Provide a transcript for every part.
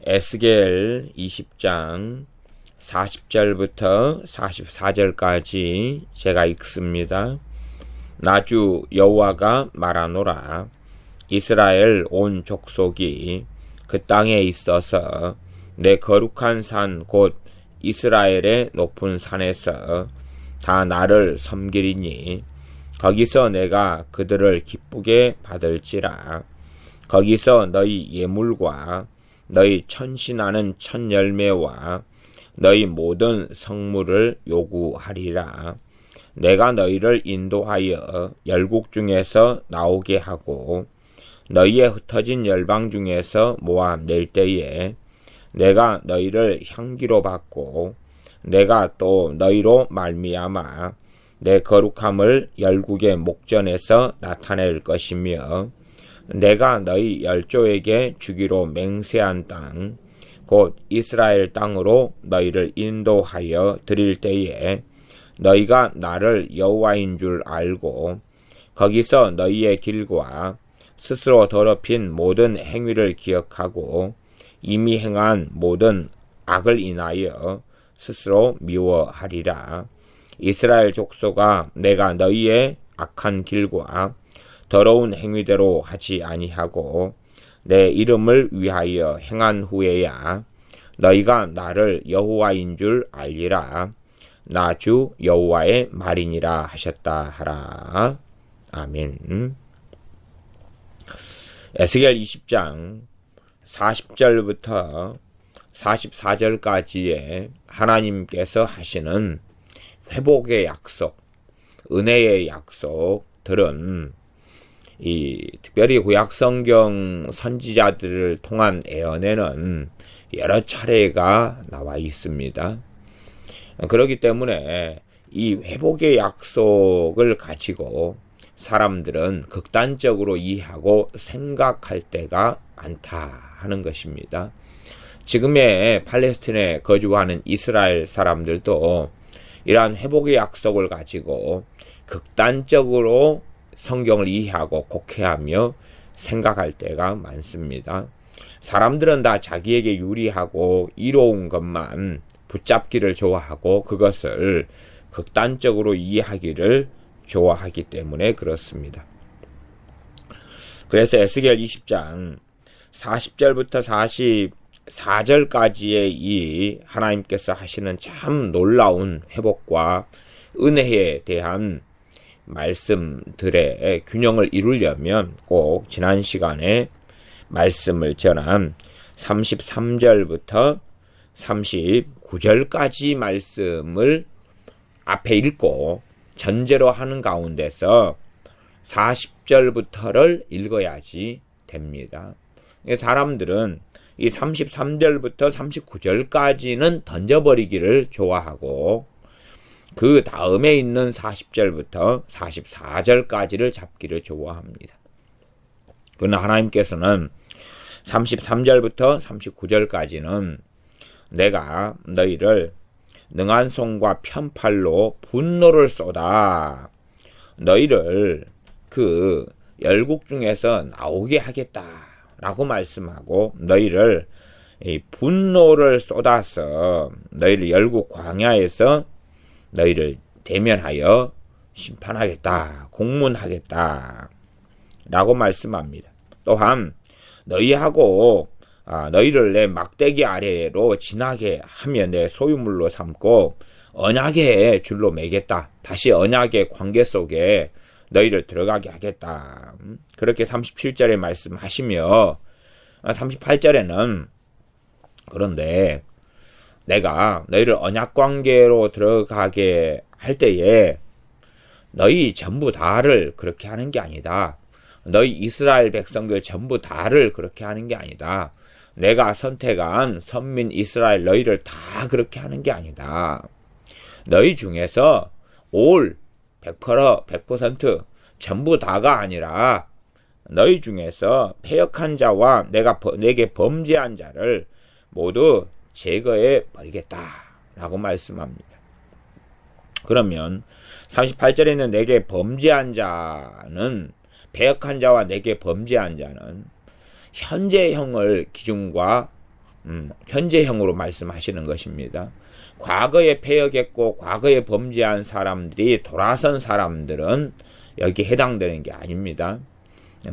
에스겔 20장 40절부터 44절까지 제가 읽습니다. 나 주 여호와가 말하노라. 이스라엘 온 족속이 그 땅에 있어서 내 거룩한 산 곧 이스라엘의 높은 산에서 다 나를 섬기리니 거기서 내가 그들을 기쁘게 받을지라. 거기서 너희 예물과 너희 천신하는 첫 열매와 너희 모든 성물을 요구하리라. 내가 너희를 인도하여 열국 중에서 나오게 하고 너희의 흩어진 열방 중에서 모아 낼 때에 내가 너희를 향기로 받고 내가 또 너희로 말미암아 내 거룩함을 열국의 목전에서 나타낼 것이며 내가 너희 열조에게 주기로 맹세한 땅 곧 이스라엘 땅으로 너희를 인도하여 드릴 때에 너희가 나를 여호와인 줄 알고 거기서 너희의 길과 스스로 더럽힌 모든 행위를 기억하고 이미 행한 모든 악을 인하여 스스로 미워하리라. 이스라엘 족속아, 내가 너희의 악한 길과 더러운 행위대로 하지 아니하고 내 이름을 위하여 행한 후에야 너희가 나를 여호와인 줄 알리라. 나 주 여호와의 말이니라 하셨다 하라. 아멘. 에스겔 20장 40절부터 44절까지의 하나님께서 하시는 회복의 약속, 은혜의 약속들은 특별히 구약성경 선지자들을 통한 예언에는 여러 차례가 나와 있습니다. 그렇기 때문에 이 회복의 약속을 가지고 사람들은 극단적으로 이해하고 생각할 때가 많다 하는 것입니다. 지금의 팔레스틴에 거주하는 이스라엘 사람들도 이러한 회복의 약속을 가지고 극단적으로 성경을 이해하고 곡해하며 생각할 때가 많습니다. 사람들은 다 자기에게 유리하고 이로운 것만 붙잡기를 좋아하고 그것을 극단적으로 이해하기를 좋아하기 때문에 그렇습니다. 그래서 에스겔 20장 40절부터 44절까지의 이 하나님께서 하시는 참 놀라운 회복과 은혜에 대한 말씀들의 균형을 이루려면 꼭 지난 시간에 말씀을 전한 33절부터 39절까지 말씀을 앞에 읽고 전제로 하는 가운데서 40절부터를 읽어야지 됩니다. 사람들은 이 33절부터 39절까지는 던져버리기를 좋아하고 그 다음에 있는 40절부터 44절까지를 잡기를 좋아합니다. 그러나 하나님께서는 33절부터 39절까지는 내가 너희를 능한 손과 편팔로 분노를 쏟아 너희를 그 열국 중에서 나오게 하겠다라고 말씀하고 너희를 분노를 쏟아서 너희를 열국 광야에서 너희를 대면하여 심판하겠다, 공문하겠다 라고 말씀합니다. 또한 너희하고 너희를 내 막대기 아래로 지나게 하며 내 소유물로 삼고 언약의 줄로 매겠다. 다시 언약의 관계 속에 너희를 들어가게 하겠다. 그렇게 37절에 말씀하시며 38절에는 그런데 내가 너희를 언약 관계로 들어가게 할 때에 너희 전부 다를 그렇게 하는 게 아니다. 너희 이스라엘 백성들 전부 다를 그렇게 하는 게 아니다. 내가 선택한 선민 이스라엘 너희를 다 그렇게 하는 게 아니다. 너희 중에서 올 100% 전부 다가 아니라 너희 중에서 패역한 자와 내게 범죄한 자를 모두 제거해 버리겠다라고 말씀합니다. 그러면 38절에는 내게 범죄한 자는 패역한 자와 내게 범죄한 자는 현재형을 기준과 현재형으로 말씀하시는 것입니다. 과거에 패역했고 과거에 범죄한 사람들이 돌아선 사람들은 여기에 해당되는 게 아닙니다.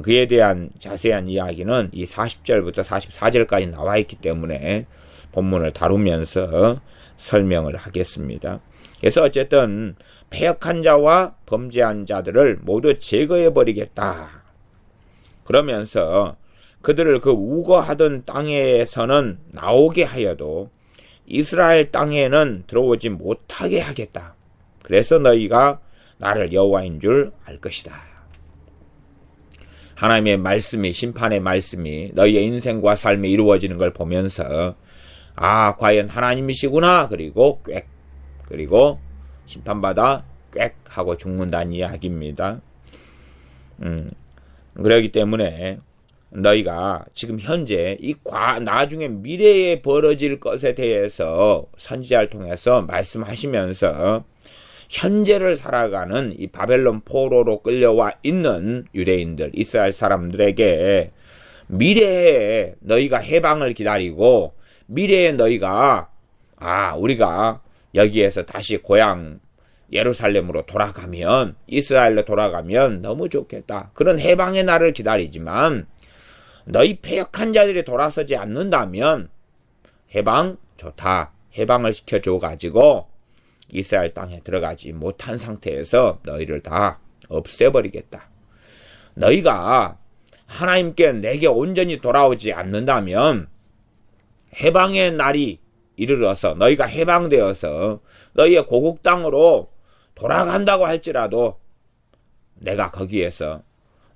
그에 대한 자세한 이야기는 이 40절부터 44절까지 나와 있기 때문에 본문을 다루면서 설명을 하겠습니다. 그래서 어쨌든 패역한 자와 범죄한 자들을 모두 제거해 버리겠다. 그러면서 그들을 그 우거하던 땅에서는 나오게 하여도 이스라엘 땅에는 들어오지 못하게 하겠다. 그래서 너희가 나를 여호와인 줄 알 것이다. 하나님의 말씀이, 심판의 말씀이 너희의 인생과 삶에 이루어지는 걸 보면서 아, 과연 하나님이시구나. 그리고 꽥, 그리고 심판받아 꽥 하고 죽는다는 이야기입니다. 그렇기 때문에 너희가 지금 현재 나중에 미래에 벌어질 것에 대해서 선지자를 통해서 말씀하시면서 현재를 살아가는 이 바벨론 포로로 끌려와 있는 유대인들, 이스라엘 사람들에게 미래에 너희가 해방을 기다리고 미래에 너희가 우리가 여기에서 다시 고향 예루살렘으로 돌아가면, 이스라엘로 돌아가면 너무 좋겠다. 그런 해방의 날을 기다리지만 너희 패역한 자들이 돌아서지 않는다면 해방 좋다. 해방을 시켜줘 가지고 이스라엘 땅에 들어가지 못한 상태에서 너희를 다 없애버리겠다. 너희가 하나님께 내게 온전히 돌아오지 않는다면 해방의 날이 이르러서 너희가 해방되어서 너희의 고국 땅으로 돌아간다고 할지라도 내가 거기에서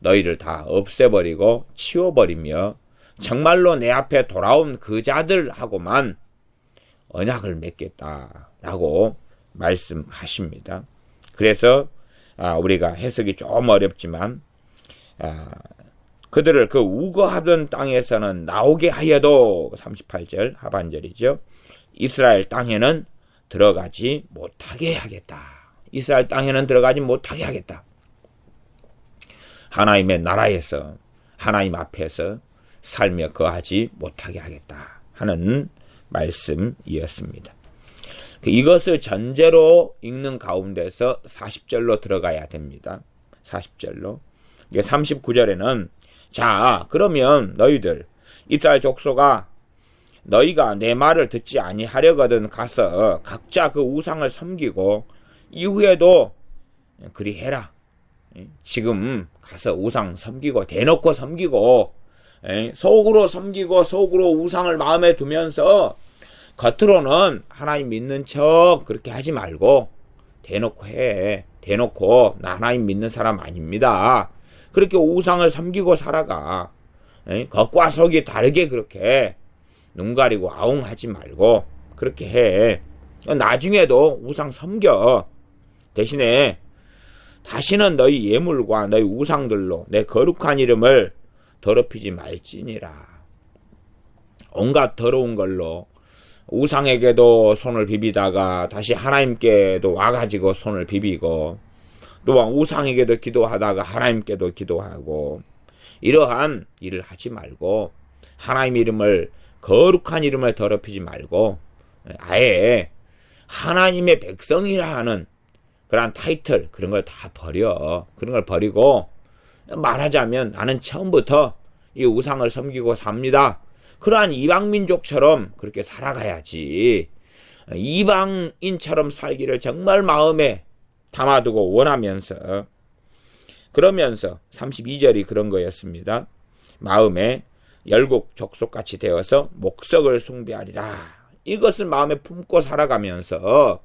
너희를 다 없애버리고 치워버리며 정말로 내 앞에 돌아온 그 자들하고만 언약을 맺겠다라고 말씀하십니다. 그래서 우리가 해석이 좀 어렵지만 그들을 그 우거하던 땅에서는 나오게 하여도 38절 하반절이죠. 이스라엘 땅에는 들어가지 못하게 하겠다. 이스라엘 땅에는 들어가지 못하게 하겠다. 하나님의 나라에서 하나님 앞에서 살며 거하지 못하게 하겠다 하는 말씀이었습니다. 이것을 전제로 읽는 가운데서 40절로 들어가야 됩니다. 40절로. 39절에는 자, 그러면 너희들 이스라엘 족속아 너희가 내 말을 듣지 아니하려거든 가서 각자 그 우상을 섬기고 이후에도 그리 해라. 지금 가서 우상 섬기고 대놓고 섬기고 속으로 섬기고 속으로 우상을 마음에 두면서 겉으로는 하나님 믿는 척 그렇게 하지 말고 대놓고 해. 대놓고 나 하나님 믿는 사람 아닙니다. 그렇게 우상을 섬기고 살아가. 겉과 속이 다르게 그렇게 눈 가리고 아웅하지 말고 그렇게 해. 나중에도 우상 섬겨. 대신에 다시는 너희 예물과 너희 우상들로 내 거룩한 이름을 더럽히지 말지니라. 온갖 더러운 걸로 우상에게도 손을 비비다가 다시 하나님께도 와가지고 손을 비비고 또한 우상에게도 기도하다가 하나님께도 기도하고 이러한 일을 하지 말고 하나님 이름을 거룩한 이름을 더럽히지 말고 아예 하나님의 백성이라 하는 그런 타이틀 그런 걸 다 버려. 그런 걸 버리고 말하자면 나는 처음부터 이 우상을 섬기고 삽니다. 그러한 이방민족처럼 그렇게 살아가야지. 이방인처럼 살기를 정말 마음에 담아두고 원하면서 그러면서 32절이 그런 거였습니다. 마음에 열국 족속같이 되어서 목석을 숭배하리라. 이것을 마음에 품고 살아가면서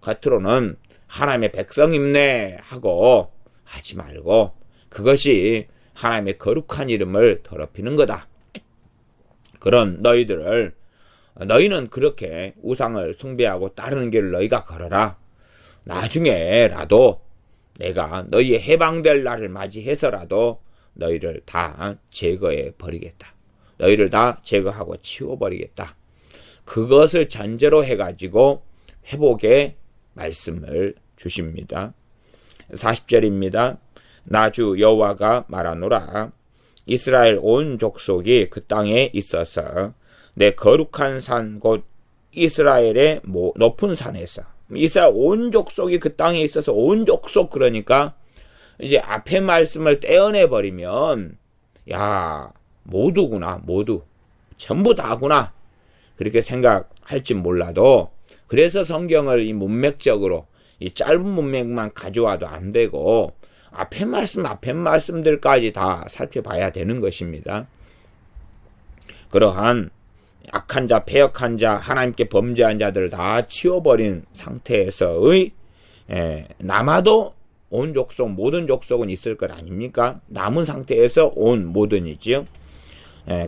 겉으로는 하나님의 백성임네 하고 하지 말고 그것이 하나님의 거룩한 이름을 더럽히는 거다. 그런 너희는 그렇게 우상을 숭배하고 따르는 길을 너희가 걸어라. 나중에라도 내가 너희의 해방될 날을 맞이해서라도 너희를 다 제거해 버리겠다. 너희를 다 제거하고 치워버리겠다. 그것을 전제로 해가지고 회복의 말씀을 주십니다. 40절입니다. 나주 여호와가 말하노라. 이스라엘 온 족속이 그 땅에 있어서 내 거룩한 산 곧 이스라엘의 높은 산에서. 이스라엘 온 족속이 그 땅에 있어서 온 족속, 그러니까 이제 앞에 말씀을 떼어내 버리면 야, 모두구나, 모두 전부 다구나, 그렇게 생각할지 몰라도, 그래서 성경을 이 문맥적으로 이 짧은 문맥만 가져와도 안 되고 앞에 말씀들까지 다 살펴봐야 되는 것입니다. 그러한 악한 자, 패역한 자, 하나님께 범죄한 자들을 다 치워버린 상태에서의 남아도 온 족속, 모든 족속은 있을 것 아닙니까? 남은 상태에서 온 모든이지요.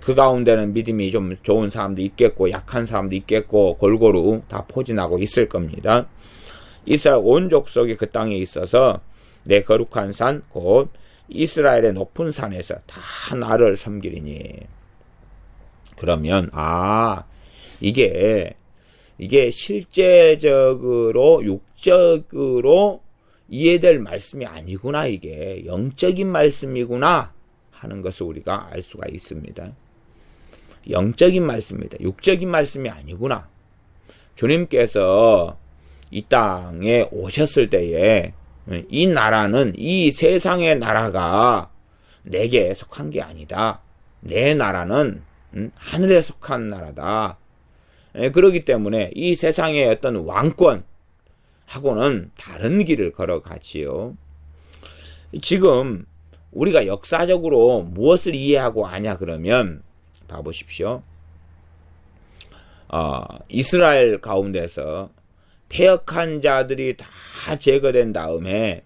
그 가운데는 믿음이 좀 좋은 사람도 있겠고 약한 사람도 있겠고 골고루 다 포진하고 있을 겁니다. 이스라엘 온 족속이 그 땅에 있어서 내 거룩한 산 곧 이스라엘의 높은 산에서 다 나를 섬기리니. 그러면 이게 실제적으로 육적으로 이해될 말씀이 아니구나, 이게 영적인 말씀이구나 하는 것을 우리가 알 수가 있습니다. 영적인 말씀입니다. 육적인 말씀이 아니구나. 주님께서 이 땅에 오셨을 때에 이 나라는, 이 세상의 나라가 내게 속한 게 아니다. 내 나라는 하늘에 속한 나라다. 그렇기 때문에 이 세상의 어떤 왕권하고는 다른 길을 걸어가지요. 지금 우리가 역사적으로 무엇을 이해하고 아냐 그러면 봐보십시오. 이스라엘 가운데서 패역한 자들이 다 제거된 다음에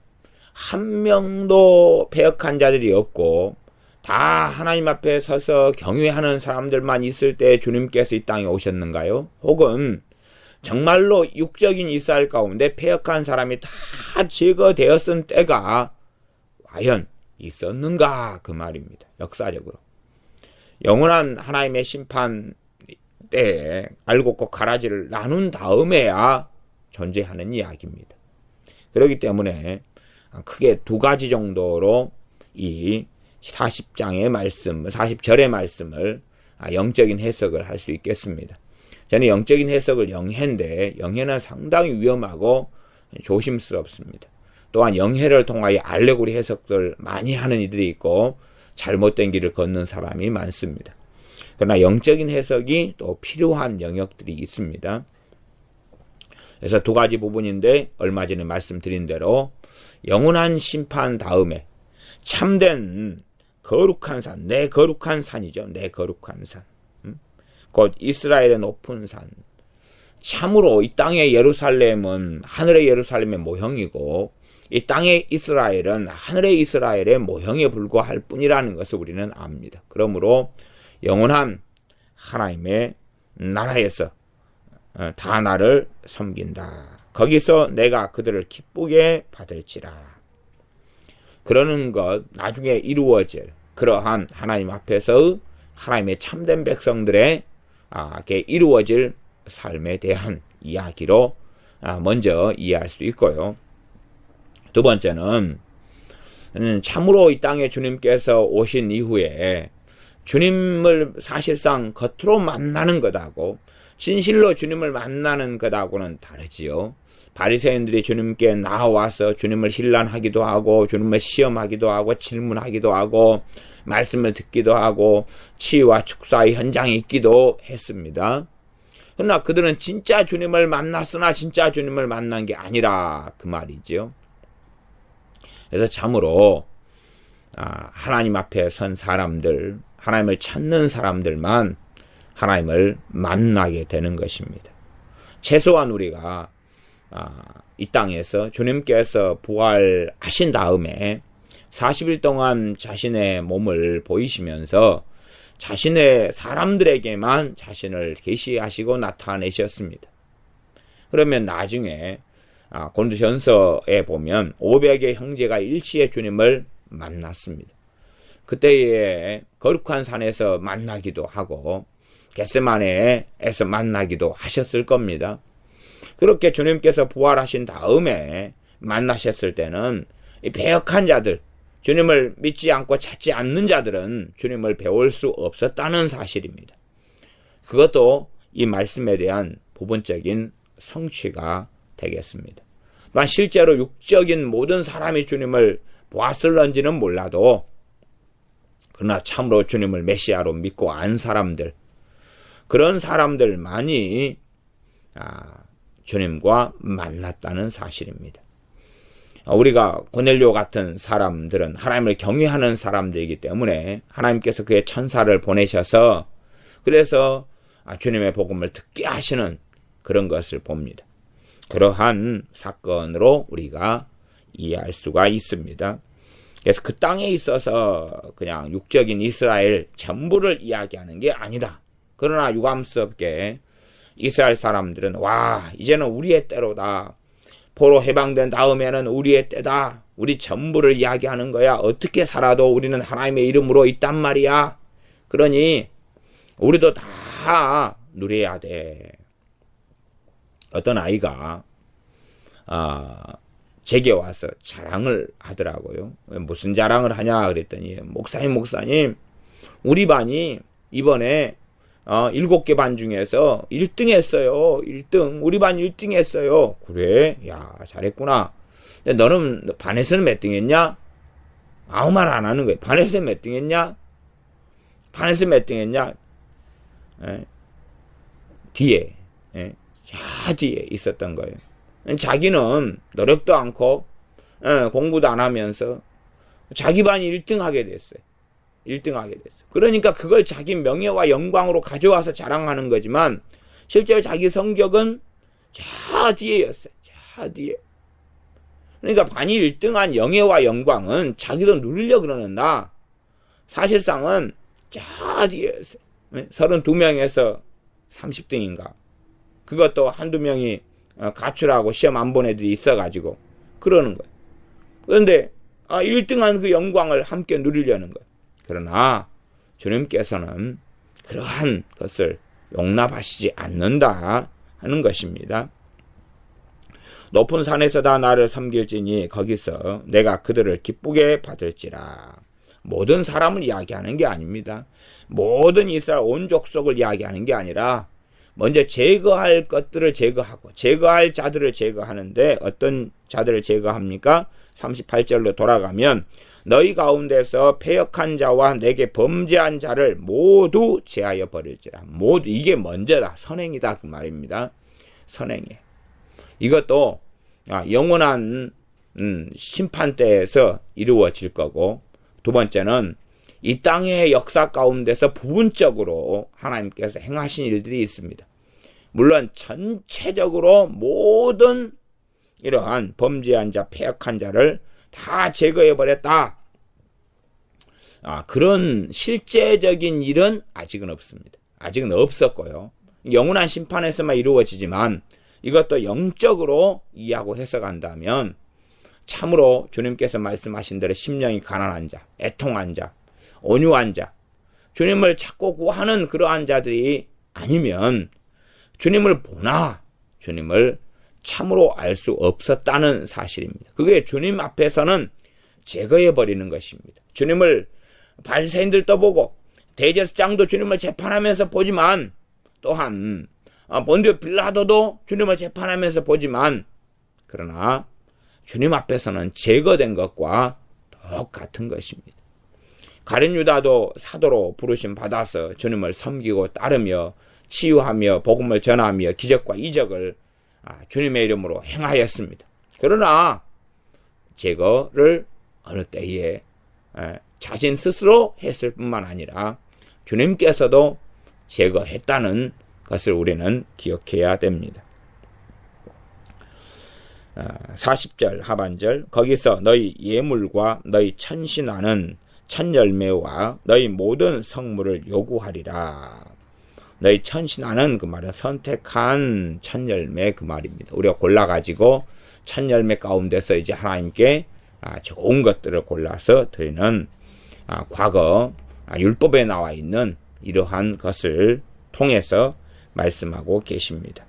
한 명도 패역한 자들이 없고 다 하나님 앞에 서서 경외하는 사람들만 있을 때 주님께서 이 땅에 오셨는가요? 혹은 정말로 육적인 이스라엘 가운데 패역한 사람이 다 제거되었은 때가 과연 있었는가, 그 말입니다. 역사적으로 영원한 하나님의 심판 때에 알곡과 가라지를 나눈 다음에야 존재하는 이야기입니다. 그렇기 때문에 크게 두 가지 정도로 이 40장의 말씀, 40절의 말씀을 영적인 해석을 할 수 있겠습니다. 저는 영적인 해석을 영해인데 영해는 상당히 위험하고 조심스럽습니다. 또한 영해를 통하여 알레고리 해석들 많이 하는 이들이 있고 잘못된 길을 걷는 사람이 많습니다. 그러나 영적인 해석이 또 필요한 영역들이 있습니다. 그래서 두 가지 부분인데 얼마 전에 말씀드린 대로 영원한 심판 다음에 참된 거룩한 산, 내 거룩한 산이죠. 내 거룩한 산. 곧 이스라엘의 높은 산. 참으로 이 땅의 예루살렘은 하늘의 예루살렘의 모형이고 이 땅의 이스라엘은 하늘의 이스라엘의 모형에 불과할 뿐이라는 것을 우리는 압니다. 그러므로 영원한 하나님의 나라에서 다 나를 섬긴다. 거기서 내가 그들을 기쁘게 받을지라. 그러는 것 나중에 이루어질 그러한 하나님 앞에서 하나님의 참된 백성들의 이루어질 삶에 대한 이야기로 먼저 이해할 수 있고요. 두 번째는 참으로 이 땅에 주님께서 오신 이후에 주님을 사실상 겉으로 만나는 것하고 진실로 주님을 만나는 것하고는 다르지요. 바리새인들이 주님께 나와서 주님을 신란하기도 하고 주님을 시험하기도 하고 질문하기도 하고 말씀을 듣기도 하고 치유와 축사의 현장에 있기도 했습니다. 그러나 그들은 진짜 주님을 만났으나 진짜 주님을 만난 게 아니라 그 말이죠. 그래서 참으로 하나님 앞에 선 사람들, 하나님을 찾는 사람들만 하나님을 만나게 되는 것입니다. 최소한 우리가 이 땅에서 주님께서 부활하신 다음에 40일 동안 자신의 몸을 보이시면서 자신의 사람들에게만 자신을 계시하시고 나타내셨습니다. 그러면 나중에 고린도전서에 보면 500의 형제가 일치에 주님을 만났습니다. 그때에 거룩한 산에서 만나기도 하고 겟세마네에서 만나기도 하셨을 겁니다. 그렇게 주님께서 부활하신 다음에 만나셨을 때는 이 배역한 자들, 주님을 믿지 않고 찾지 않는 자들은 주님을 배울 수 없었다는 사실입니다. 그것도 이 말씀에 대한 부분적인 성취가 되겠습니다. 또한 실제로 육적인 모든 사람이 주님을 보았을런지는 몰라도 그러나 참으로 주님을 메시아로 믿고 안 사람들, 그런 사람들만이 주님과 만났다는 사실입니다. 우리가 고넬료 같은 사람들은 하나님을 경외하는 사람들이기 때문에 하나님께서 그의 천사를 보내셔서 그래서 주님의 복음을 듣게 하시는 그런 것을 봅니다. 그러한 사건으로 우리가 이해할 수가 있습니다. 그래서 그 땅에 있어서 그냥 육적인 이스라엘 전부를 이야기하는 게 아니다. 그러나 유감스럽게 이스라엘 사람들은 와, 이제는 우리의 때로다. 포로 해방된 다음에는 우리의 때다. 우리 전부를 이야기하는 거야. 어떻게 살아도 우리는 하나님의 이름으로 있단 말이야. 그러니 우리도 다 누려야 돼. 어떤 아이가 제게 와서 자랑을 하더라고요. 무슨 자랑을 하냐 그랬더니 목사님 우리 반이 이번에 7개 반 중에서 1등 했어요. 1등. 우리 반 1등 했어요. 그래? 야, 잘했구나. 근데 너는 반에서는 몇 등 했냐? 아무 말 안 하는 거예요. 반에서 몇 등 했냐? 반에서 몇 등 했냐? 뒤에, 저 뒤에 있었던 거예요. 자기는 노력도 않고, 공부도 안 하면서 자기 반이 1등 하게 됐어요. 1등 하게 됐어요. 그러니까 그걸 자기 명예와 영광으로 가져와서 자랑하는 거지만 실제로 자기 성적은 저 뒤에였어요. 저 뒤에. 그러니까 반이 1등한 영예와 영광은 자기도 누리려고 그러는다. 사실상은 저 뒤에였어요. 32명에서 30등인가. 그것도 한두 명이 가출하고 시험 안 본 애들이 있어가지고 그러는 거예요. 그런데 1등한 그 영광을 함께 누리려는 거예요. 그러나 주님께서는 그러한 것을 용납하시지 않는다 하는 것입니다. 높은 산에서 다 나를 섬길지니 거기서 내가 그들을 기쁘게 받을지라. 모든 사람을 이야기하는 게 아닙니다. 모든 이스라엘 온 족속을 이야기하는 게 아니라 먼저 제거할 것들을 제거하고 제거할 자들을 제거하는데 어떤 자들을 제거합니까? 38절로 돌아가면 너희 가운데서 패역한 자와 내게 범죄한 자를 모두 제하여 버릴지라. 모두 이게 먼저다. 선행이다 그 말입니다. 선행이에요. 이것도 영원한 심판 때에서 이루어질 거고 두 번째는 이 땅의 역사 가운데서 부분적으로 하나님께서 행하신 일들이 있습니다. 물론 전체적으로 모든 이러한 범죄한 자, 패역한 자를 다 제거해버렸다. 그런 실제적인 일은 아직은 없습니다. 아직은 없었고요. 영원한 심판에서만 이루어지지만 이것도 영적으로 이해하고 해석한다면 참으로 주님께서 말씀하신 대로 심령이 가난한 자, 애통한 자, 온유한 자, 주님을 찾고 구하는 그러한 자들이 아니면 주님을 보나 주님을 참으로 알 수 없었다는 사실입니다. 그게 주님 앞에서는 제거해버리는 것입니다. 주님을 바리새인들도 보고 대제사장도 주님을 재판하면서 보지만 또한 본디오 빌라도도 주님을 재판하면서 보지만 그러나 주님 앞에서는 제거된 것과 똑같은 것입니다. 가룟 유다도 사도로 부르심 받아서 주님을 섬기고 따르며 치유하며 복음을 전하며 기적과 이적을 주님의 이름으로 행하였습니다. 그러나 제거를 어느 때에 자신 스스로 했을 뿐만 아니라 주님께서도 제거했다는 것을 우리는 기억해야 됩니다. 40절 하반절 거기서 너희 예물과 너희 천신하는 천열매와 너희 모든 성물을 요구하리라. 너희 천신하는 그 말은 선택한 천열매 그 말입니다. 우리가 골라가지고 천열매 가운데서 이제 하나님께 좋은 것들을 골라서 드리는 과거 율법에 나와 있는 이러한 것을 통해서 말씀하고 계십니다.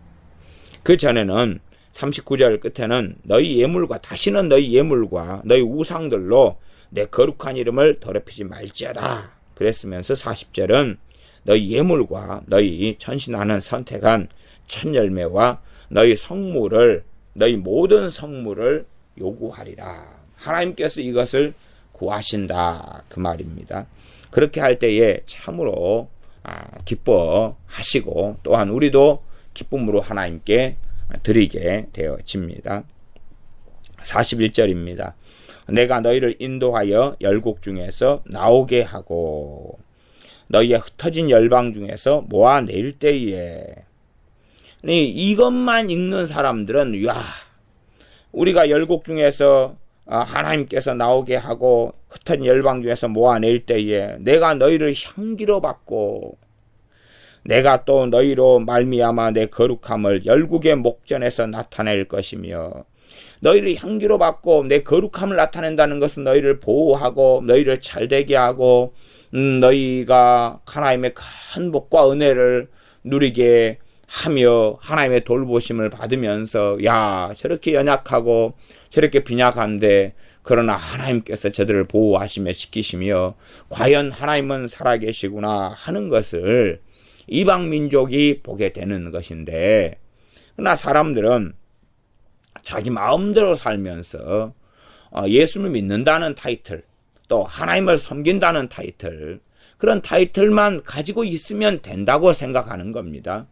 그 전에는 39절 끝에는 너희 예물과 다시는 너희 예물과 너희 우상들로 내 거룩한 이름을 더럽히지 말지어다 그랬으면서 40절은 너희 예물과 너희 천신하는 선택한 첫 열매와 너희 성물을 너희 모든 성물을 요구하리라. 하나님께서 이것을 구하신다 그 말입니다. 그렇게 할 때에 참으로 기뻐하시고 또한 우리도 기쁨으로 하나님께 드리게 되어집니다. 41절입니다. 내가 너희를 인도하여 열국 중에서 나오게 하고 너희의 흩어진 열방 중에서 모아낼 때에, 이것만 읽는 사람들은 우리가 열국 중에서 하나님께서 나오게 하고 흩어진 열방 중에서 모아낼 때에 내가 너희를 향기로 받고 내가 또 너희로 말미암아 내 거룩함을 열국의 목전에서 나타낼 것이며, 너희를 향기로 받고 내 거룩함을 나타낸다는 것은 너희를 보호하고 너희를 잘되게 하고 너희가 하나님의 큰 복과 은혜를 누리게 하며 하나님의 돌보심을 받으면서 저렇게 연약하고 저렇게 빈약한데 그러나 하나님께서 저들을 보호하시며 지키시며 과연 하나님은 살아계시구나 하는 것을 이방 민족이 보게 되는 것인데, 그러나 사람들은 자기 마음대로 살면서 예수를 믿는다는 타이틀, 또 하나님을 섬긴다는 타이틀, 그런 타이틀만 가지고 있으면 된다고 생각하는 겁니다.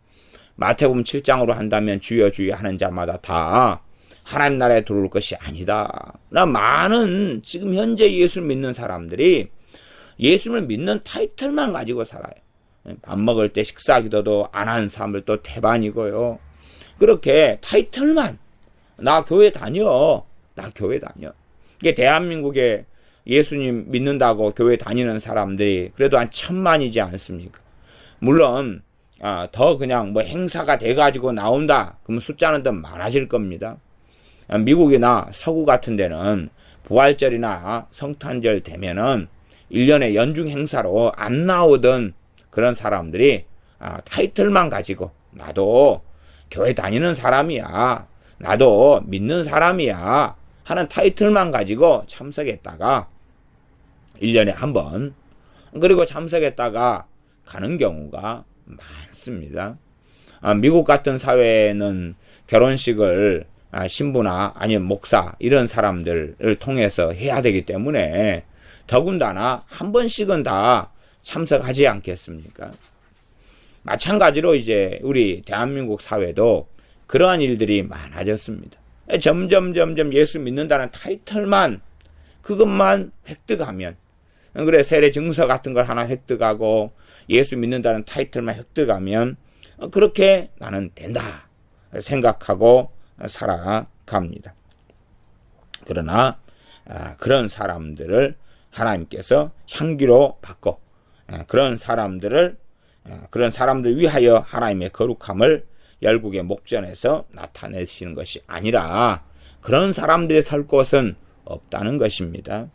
마태복음 7장으로 한다면 주여 주여 하는 자마다 다 하나님 나라에 들어올 것이 아니다. 많은 지금 현재 예수를 믿는 사람들이 예수를 믿는 타이틀만 가지고 살아요. 밥 먹을 때 식사 기도도 안 하는 사람들 또 태반이고요. 그렇게 타이틀만, 나 교회 다녀. 이게 대한민국에 예수님 믿는다고 교회 다니는 사람들이 그래도 한 1000만이지 않습니까? 물론 더 그냥 행사가 돼가지고 나온다 그러면 숫자는 더 많아질 겁니다. 미국이나 서구 같은 데는 부활절이나 성탄절 되면은 1년에 연중 행사로 안 나오던 그런 사람들이 타이틀만 가지고 나도 교회 다니는 사람이야, 나도 믿는 사람이야 하는 타이틀만 가지고 참석했다가 1년에 한 번, 그리고 참석했다가 가는 경우가 많습니다. 미국 같은 사회는 결혼식을 신부나 아니면 목사 이런 사람들을 통해서 해야 되기 때문에 더군다나 한 번씩은 다 참석하지 않겠습니까? 마찬가지로 이제 우리 대한민국 사회도 그러한 일들이 많아졌습니다. 점점 예수 믿는다는 타이틀만, 그것만 획득하면, 그래 세례 증서 같은 걸 하나 획득하고 예수 믿는다는 타이틀만 획득하면 그렇게 나는 된다 생각하고 살아갑니다. 그러나 그런 사람들을 하나님께서 향기로 받고 그런 사람들 위하여 하나님의 거룩함을 열국의 목전에서 나타내시는 것이 아니라 그런 사람들이 살 곳은 없다는 것입니다.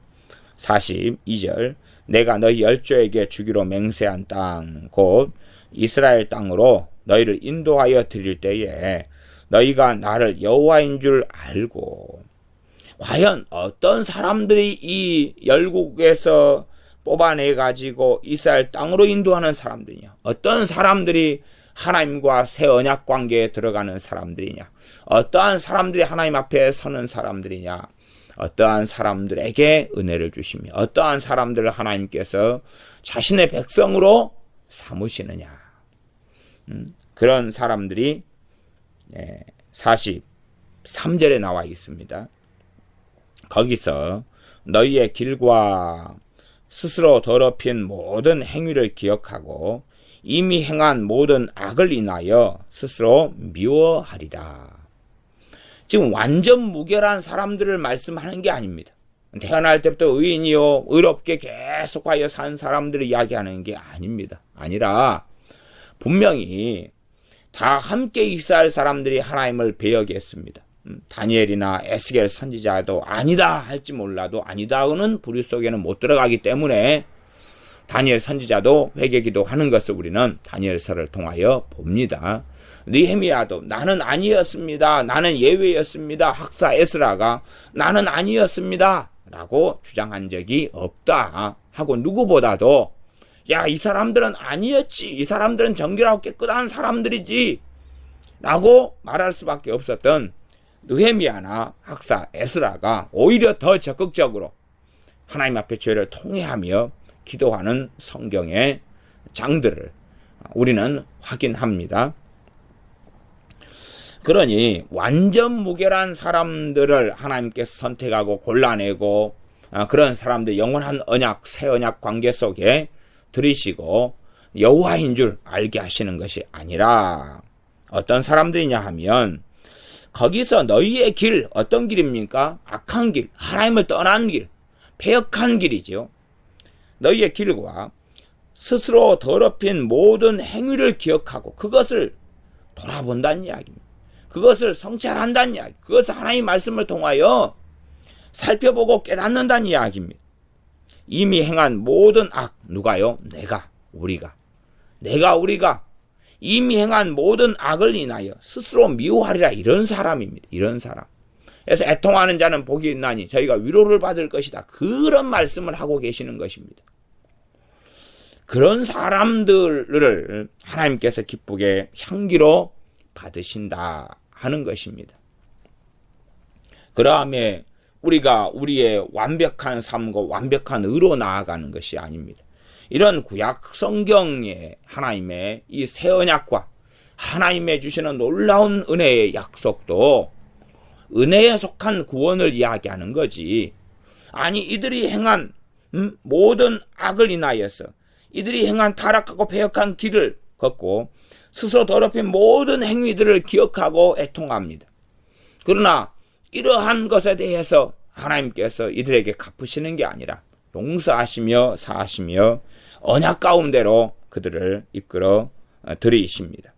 42절, 내가 너희 열조에게 주기로 맹세한 땅 곧 이스라엘 땅으로 너희를 인도하여 드릴 때에 너희가 나를 여호와인 줄 알고. 과연 어떤 사람들이 이 열국에서 뽑아내가지고 이스라엘 땅으로 인도하는 사람들이냐, 어떤 사람들이 하나님과 새 언약 관계에 들어가는 사람들이냐, 어떠한 사람들이 하나님 앞에 서는 사람들이냐, 어떠한 사람들에게 은혜를 주시며 어떠한 사람들을 하나님께서 자신의 백성으로 삼으시느냐, 그런 사람들이 43절에 나와 있습니다. 거기서 너희의 길과 스스로 더럽힌 모든 행위를 기억하고 이미 행한 모든 악을 인하여 스스로 미워하리라. 지금 완전 무결한 사람들을 말씀하는 게 아닙니다. 태어날 때부터 의인이요 의롭게 계속하여 산 사람들을 이야기하는 게 아닙니다. 아니라 분명히 다 함께 이스라엘 사람들이 하나님을 배역했습니다. 다니엘이나 에스겔 선지자도 아니다 할지 몰라도 아니다는 부류 속에는 못 들어가기 때문에 다니엘 선지자도 회개기도 하는 것을 우리는 다니엘서를 통하여 봅니다. 느헤미야도 나는 아니었습니다, 나는 예외였습니다, 학사 에스라가 나는 아니었습니다 라고 주장한 적이 없다 하고 누구보다도 야, 이 사람들은 아니었지. 이 사람들은 정결하고 깨끗한 사람들이지. 라고 말할 수밖에 없었던 느헤미야나 학사 에스라가 오히려 더 적극적으로 하나님 앞에 죄를 통회하며 기도하는 성경의 장들을 우리는 확인합니다. 그러니 완전 무결한 사람들을 하나님께서 선택하고 골라내고 그런 사람들 영원한 언약, 새 언약 관계 속에 들이시고 여호와인 줄 알게 하시는 것이 아니라 어떤 사람들이냐 하면 거기서 너희의 길, 어떤 길입니까? 악한 길, 하나님을 떠난 길, 패역한 길이죠. 너희의 길과 스스로 더럽힌 모든 행위를 기억하고 그것을 돌아본다는 이야기입니다. 그것을 성찰한다는 이야기, 그것을 하나님의 말씀을 통하여 살펴보고 깨닫는다는 이야기입니다. 이미 행한 모든 악, 누가요? 우리가 이미 행한 모든 악을 인하여 스스로 미워하리라. 이런 사람입니다. 이런 사람. 그래서 애통하는 자는 복이 있나니 저희가 위로를 받을 것이다. 그런 말씀을 하고 계시는 것입니다. 그런 사람들을 하나님께서 기쁘게 향기로 받으신다 하는 것입니다. 그러함에 우리가 우리의 완벽한 삶과 완벽한 의로 나아가는 것이 아닙니다. 이런 구약 성경의 하나님의 이 새 언약과 하나님의 주시는 놀라운 은혜의 약속도 은혜에 속한 구원을 이야기하는 거지. 아니 이들이 행한 모든 악을 인하여서 이들이 행한 타락하고 패역한 길을 걷고 스스로 더럽힌 모든 행위들을 기억하고 애통합니다. 그러나 이러한 것에 대해서 하나님께서 이들에게 갚으시는 게 아니라 용서하시며 사하시며 언약 가운데로 그들을 이끌어 들이십니다.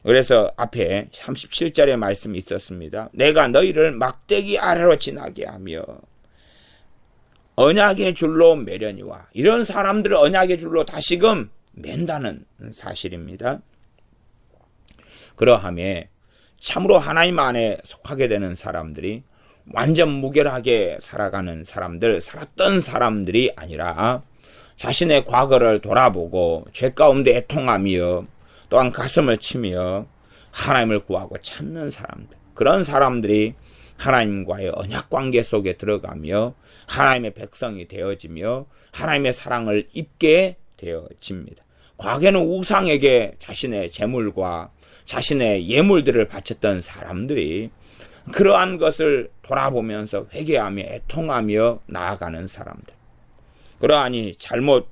그래서 앞에 37절의 말씀이 있었습니다. 내가 너희를 막대기 아래로 지나게 하며 언약의 줄로 매려니와, 이런 사람들을 언약의 줄로 다시금 맨다는 사실입니다. 그러함에 참으로 하나님 안에 속하게 되는 사람들이 완전 무결하게 살았던 사람들이 아니라 자신의 과거를 돌아보고 죄 가운데 애통하며 또한 가슴을 치며 하나님을 구하고 찾는 사람들, 그런 사람들이 하나님과의 언약 관계 속에 들어가며 하나님의 백성이 되어지며 하나님의 사랑을 입게 되어집니다. 과거에는 우상에게 자신의 재물과 자신의 예물들을 바쳤던 사람들이 그러한 것을 돌아보면서 회개하며 애통하며 나아가는 사람들, 그러하니 잘못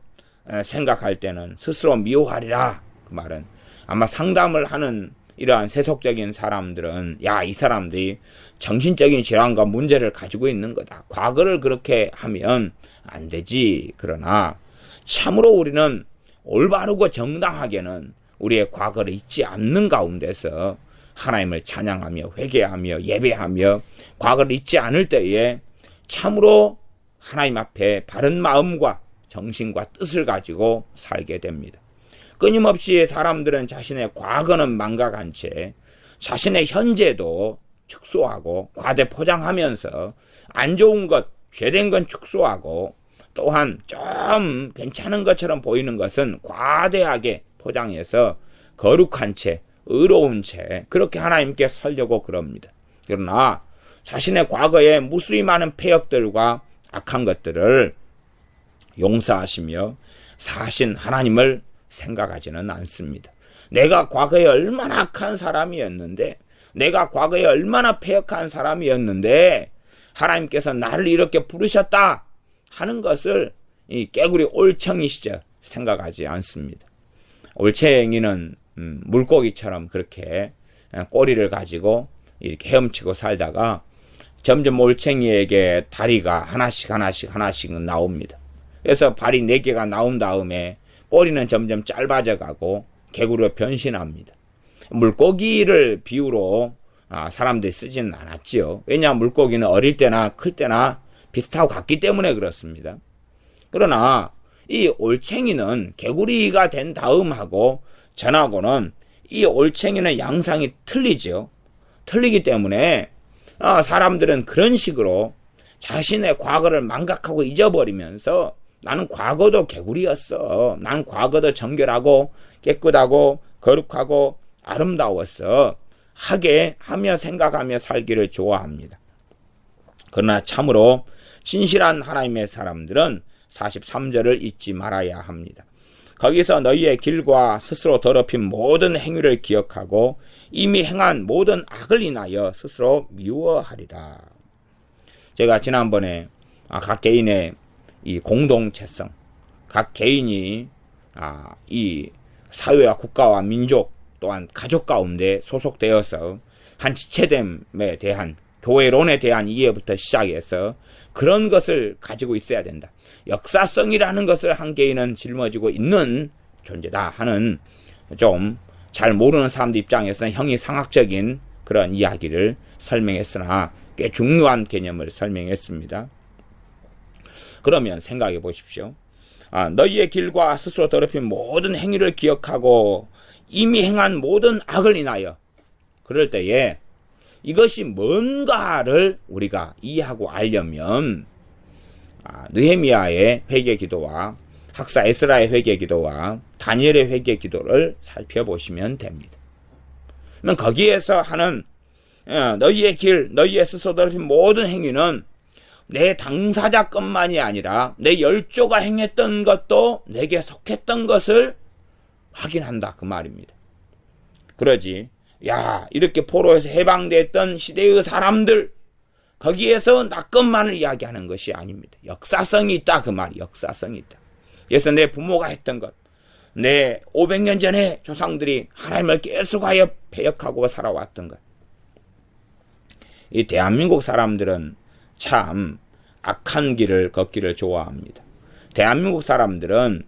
생각할 때는 스스로 미워하리라. 그 말은 아마 상담을 하는 이러한 세속적인 사람들은 야, 이 사람들이 정신적인 질환과 문제를 가지고 있는 거다. 과거를 그렇게 하면 안 되지. 그러나 참으로 우리는 올바르고 정당하게는 우리의 과거를 잊지 않는 가운데서 하나님을 찬양하며 회개하며 예배하며 과거를 잊지 않을 때에 참으로 하나님 앞에 바른 마음과 정신과 뜻을 가지고 살게 됩니다. 끊임없이 사람들은 자신의 과거는 망각한 채 자신의 현재도 축소하고 과대 포장하면서 안 좋은 것, 죄된 건 축소하고 또한 좀 괜찮은 것처럼 보이는 것은 과대하게 포장해서 거룩한 채, 의로운 채 그렇게 하나님께 살려고 그럽니다. 그러나 자신의 과거에 무수히 많은 패역들과 악한 것들을 용서하시며 사신 하나님을 생각하지는 않습니다. 내가 과거에 얼마나 악한 사람이었는데, 내가 과거에 얼마나 패역한 사람이었는데 하나님께서 나를 이렇게 부르셨다 하는 것을 이 깨구리 올챙이시죠 생각하지 않습니다. 올챙이는 물고기처럼 그렇게 꼬리를 가지고 이렇게 헤엄치고 살다가 점점 올챙이에게 다리가 하나씩 나옵니다. 그래서 발이 4개가 나온 다음에 꼬리는 점점 짧아져 가고 개구리로 변신합니다. 물고기를 비유로 사람들이 쓰지는 않았지요. 왜냐하면 물고기는 어릴 때나 클 때나 비슷하고 같기 때문에 그렇습니다. 그러나 이 올챙이는 개구리가 된 다음하고 전하고는 이 올챙이는 양상이 틀리죠. 틀리기 때문에 사람들은 그런 식으로 자신의 과거를 망각하고 잊어버리면서 나는 과거도 개구리였어. 나는 과거도 정결하고 깨끗하고 거룩하고 아름다웠어. 하며 생각하며 살기를 좋아합니다. 그러나 참으로 진실한 하나님의 사람들은 43절을 잊지 말아야 합니다. 거기서 너희의 길과 스스로 더럽힌 모든 행위를 기억하고 이미 행한 모든 악을 인하여 스스로 미워하리라. 제가 지난번에 각 개인의 이 공동체성, 각 개인이 이 사회와 국가와 민족 또한 가족 가운데 소속되어서 한 지체됨에 대한 교회론에 대한 이해부터 시작해서 그런 것을 가지고 있어야 된다. 역사성이라는 것을 한 개인은 짊어지고 있는 존재다 하는 좀 잘 모르는 사람들 입장에서는 형이상학적인 그런 이야기를 설명했으나 꽤 중요한 개념을 설명했습니다. 그러면 생각해 보십시오. 너희의 길과 스스로 더럽힌 모든 행위를 기억하고 이미 행한 모든 악을 인하여, 그럴 때에 이것이 뭔가를 우리가 이해하고 알려면 느헤미야의 회개 기도와 학사 에스라의 회개 기도와 다니엘의 회개 기도를 살펴보시면 됩니다. 그러면 거기에서 하는 너희의 길, 너희의 스스로 더럽힌 모든 행위는 내 당사자 것만이 아니라 내 열조가 행했던 것도 내게 속했던 것을 확인한다 그 말입니다. 그러지 이렇게 포로에서 해방됐던 시대의 사람들 거기에서 나 것만을 이야기하는 것이 아닙니다. 역사성이 있다 그 말이. 역사성이 있다. 그래서 내 부모가 했던 것, 내 500년 전에 조상들이 하나님을 계속하여 배역하고 살아왔던 것. 이 대한민국 사람들은 참 악한 길을 걷기를 좋아합니다. 대한민국 사람들은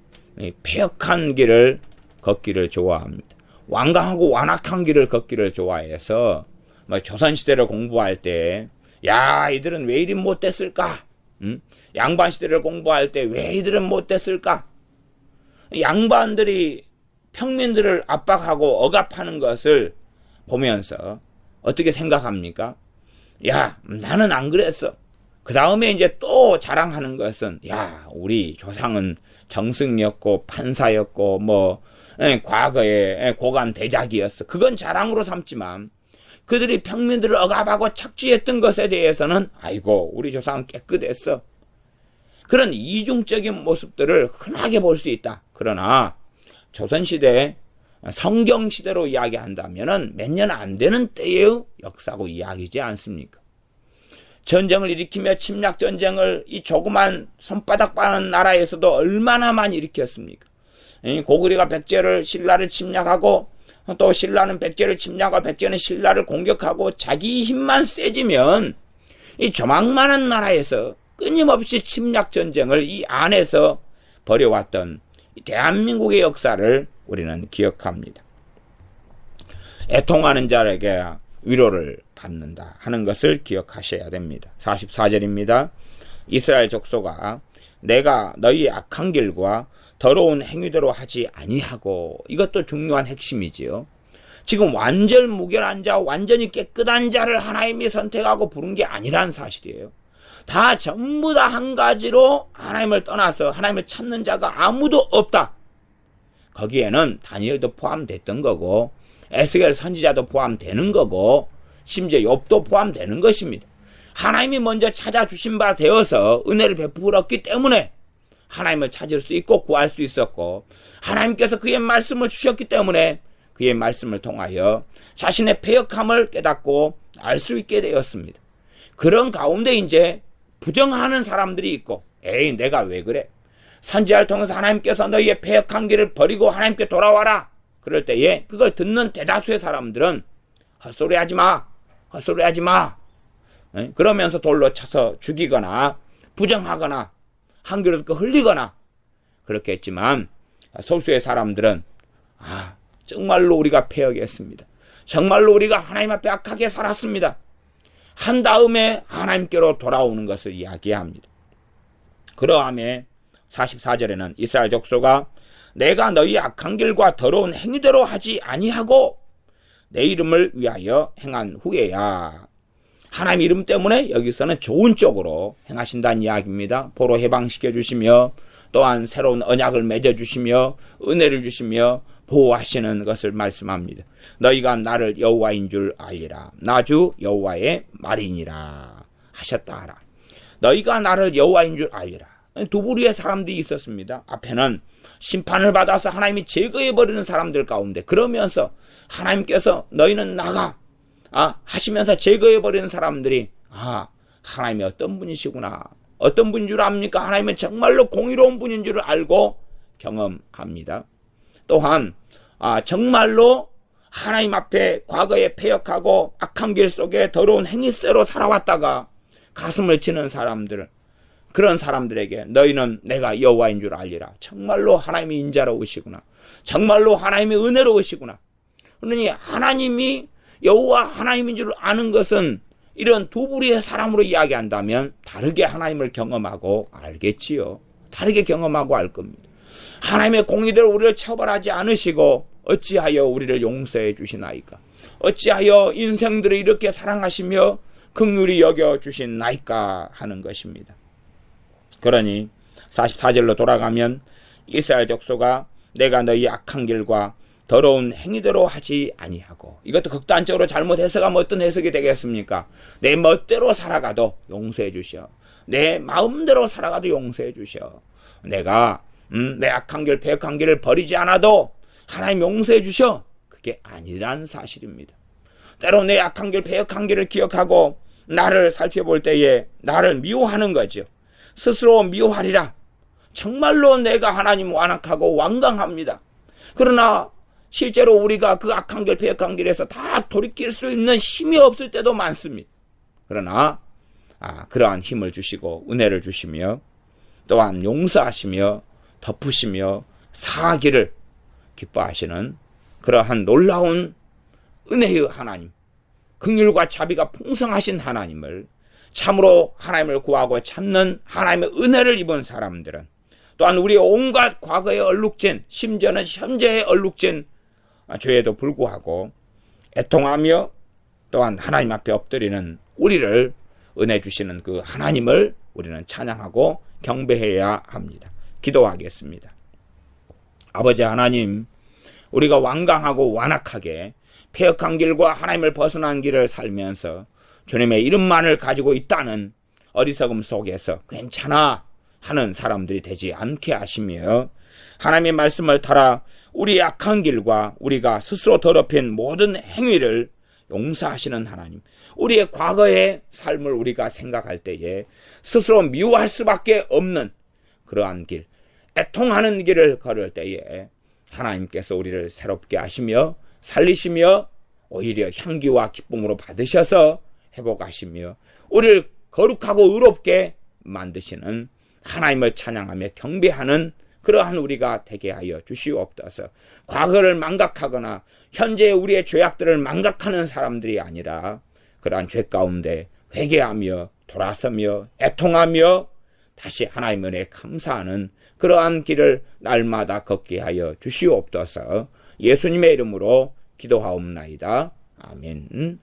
배역한 길을 걷기를 좋아합니다. 완강하고 완악한 길을 걷기를 좋아해서 조선시대를 공부할 때 이들은 왜 이리 못됐을까? 양반시대를 공부할 때 왜 이들은 못됐을까? 양반들이 평민들을 압박하고 억압하는 것을 보면서 어떻게 생각합니까? 나는 안 그랬어. 그 다음에 이제 또 자랑하는 것은 우리 조상은 정승이었고 판사였고 과거에 고관 대작이었어. 그건 자랑으로 삼지만 그들이 평민들을 억압하고 착취했던 것에 대해서는 아이고 우리 조상은 깨끗했어. 그런 이중적인 모습들을 흔하게 볼 수 있다. 그러나 조선시대 성경시대로 이야기한다면 몇 년 안 되는 때의 역사고 이야기지 않습니까? 전쟁을 일으키며 침략전쟁을 이 조그만 손바닥만한 나라에서도 얼마나 많이 일으켰습니까? 고구려가 백제를 신라를 침략하고 또 신라는 백제를 침략하고 백제는 신라를 공격하고 자기 힘만 세지면 이 조망만한 나라에서 끊임없이 침략전쟁을 이 안에서 벌여왔던 대한민국의 역사를 우리는 기억합니다. 애통하는 자에게 위로를 받는다 하는 것을 기억하셔야 됩니다. 44절입니다. 이스라엘 족속아 내가 너희 악한 길과 더러운 행위대로 하지 아니하고, 이것도 중요한 핵심이지요. 지금 완전무결한 자, 완전히 깨끗한 자를 하나님이 선택하고 부른 게 아니라는 사실이에요. 다 전부 다 한 가지로 하나님을 떠나서 하나님을 찾는 자가 아무도 없다. 거기에는 다니엘도 포함됐던 거고 에스겔 선지자도 포함되는 거고 심지어 욥도 포함되는 것입니다. 하나님이 먼저 찾아주신 바 되어서 은혜를 베풀었기 때문에 하나님을 찾을 수 있고 구할 수 있었고, 하나님께서 그의 말씀을 주셨기 때문에 그의 말씀을 통하여 자신의 패역함을 깨닫고 알 수 있게 되었습니다. 그런 가운데 이제 부정하는 사람들이 있고, 내가 왜 그래? 선지자를 통해서 하나님께서 너희의 패역한 길을 버리고 하나님께 돌아와라. 그럴 때에 그걸 듣는 대다수의 사람들은 헛소리 하지 마. 헛소리 하지 마. 그러면서 돌로 쳐서 죽이거나 부정하거나 한 그릇 흘리거나 그렇게 했지만, 소수의 사람들은 정말로 우리가 패역했습니다. 정말로 우리가 하나님 앞에 악하게 살았습니다. 한 다음에 하나님께로 돌아오는 것을 이야기합니다. 그러함에 44절에는 이스라엘 족속아 내가 너희 악한 길과 더러운 행위대로 하지 아니하고 내 이름을 위하여 행한 후에야 하나님 이름 때문에 여기서는 좋은 쪽으로 행하신다는 이야기입니다. 보로 해방시켜 주시며 또한 새로운 언약을 맺어 주시며 은혜를 주시며 보호하시는 것을 말씀합니다. 너희가 나를 여호와인 줄 알리라. 나 주 여호와의 말이니라 하셨다 하라. 너희가 나를 여호와인 줄 알리라. 두 부류의 사람들이 있었습니다. 앞에는 심판을 받아서 하나님이 제거해버리는 사람들 가운데 그러면서 하나님께서 너희는 나가 하시면서 제거해버리는 사람들이 하나님이 어떤 분이시구나. 어떤 분인 줄 압니까? 하나님은 정말로 공의로운 분인 줄 알고 경험합니다. 또한 정말로 하나님 앞에 과거에 패역하고 악한 길 속에 더러운 행위세로 살아왔다가 가슴을 치는 사람들, 그런 사람들에게 너희는 내가 여호와인 줄 알리라. 정말로 하나님이 인자로우시구나. 정말로 하나님이 은혜로우시구나. 그러니 하나님이 여호와 하나님인 줄 아는 것은 이런 두 부류의 사람으로 이야기한다면 다르게 하나님을 경험하고 알겠지요. 다르게 경험하고 알 겁니다. 하나님의 공의대로 우리를 처벌하지 않으시고 어찌하여 우리를 용서해 주시나이까? 어찌하여 인생들을 이렇게 사랑하시며 긍휼히 여겨주신 나이까 하는 것입니다. 그러니 44절로 돌아가면 이스라엘 족속아 내가 너희 악한 길과 더러운 행위대로 하지 아니하고, 이것도 극단적으로 잘못 해석하면 어떤 해석이 되겠습니까? 내 멋대로 살아가도 용서해 주셔. 내 마음대로 살아가도 용서해 주셔. 내가 내 악한 길, 패역한 길을 버리지 않아도 하나님 용서해 주셔. 그게 아니란 사실입니다. 때로 내 악한 길, 패역한 길을 기억하고 나를 살펴볼 때에 나를 미워하는 거죠. 스스로 미워하리라. 정말로 내가 하나님 완악하고 완강합니다. 그러나 실제로 우리가 그 악한 길, 패역한 길에서 다 돌이킬 수 있는 힘이 없을 때도 많습니다. 그러나 그러한 힘을 주시고 은혜를 주시며 또한 용서하시며 덮으시며 사하기를 기뻐하시는 그러한 놀라운 은혜의 하나님, 긍휼과 자비가 풍성하신 하나님을, 참으로 하나님을 구하고 찾는 하나님의 은혜를 입은 사람들은, 또한 우리의 온갖 과거에 얼룩진, 심지어는 현재에 얼룩진 죄에도 불구하고 애통하며 또한 하나님 앞에 엎드리는 우리를 은혜 주시는 그 하나님을 우리는 찬양하고 경배해야 합니다. 기도하겠습니다. 아버지 하나님, 우리가 완강하고 완악하게 패역한 길과 하나님을 벗어난 길을 살면서 주님의 이름만을 가지고 있다는 어리석음 속에서 괜찮아 하는 사람들이 되지 않게 하시며, 하나님의 말씀을 따라 우리의 악한 길과 우리가 스스로 더럽힌 모든 행위를 용서하시는 하나님, 우리의 과거의 삶을 우리가 생각할 때에 스스로 미워할 수밖에 없는 그러한 길, 애통하는 길을 걸을 때에 하나님께서 우리를 새롭게 하시며 살리시며 오히려 향기와 기쁨으로 받으셔서 회복하시며 우리를 거룩하고 의롭게 만드시는 하나님을 찬양하며 경배하는 그러한 우리가 되게 하여 주시옵소서. 과거를 망각하거나 현재의 우리의 죄악들을 망각하는 사람들이 아니라 그러한 죄 가운데 회개하며 돌아서며 애통하며 다시 하나님의 은혜에 감사하는 그러한 길을 날마다 걷게 하여 주시옵소서. 예수님의 이름으로 기도하옵나이다. 아멘.